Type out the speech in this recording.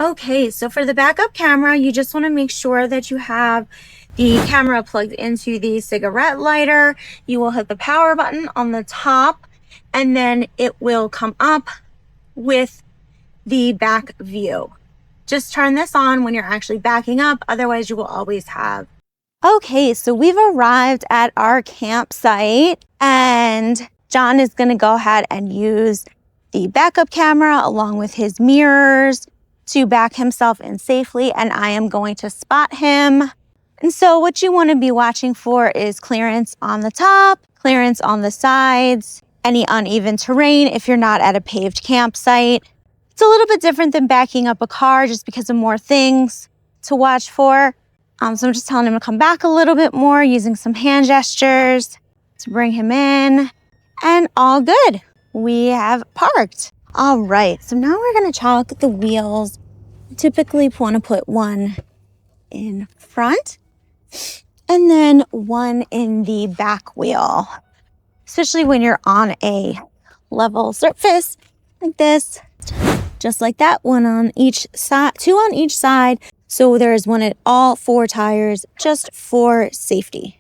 Okay, so for the backup camera, you just want to make sure that you have the camera plugged into the cigarette lighter. You will hit the power button on the top, and then it will come up with the back view. Just turn this on when you're actually backing up, otherwise you will always have. Okay, so we've arrived at our campsite, and John is going to go ahead and use the backup camera along with his mirrors to back himself in safely, and I am going to spot him. And so what you want to be watching for is clearance on the top, clearance on the sides, any uneven terrain if you're not at a paved campsite. It's a little bit different than backing up a car just because of more things to watch for. So I'm just telling him to come back a little bit more using some hand gestures to bring him in, and all good. We have parked. All right, so now we're gonna chalk the wheels. Typically want to put one in front and then one in the back wheel, especially when you're on a level surface like this. Just like that, one on each side, two on each side. So there's one at all four tires just for safety.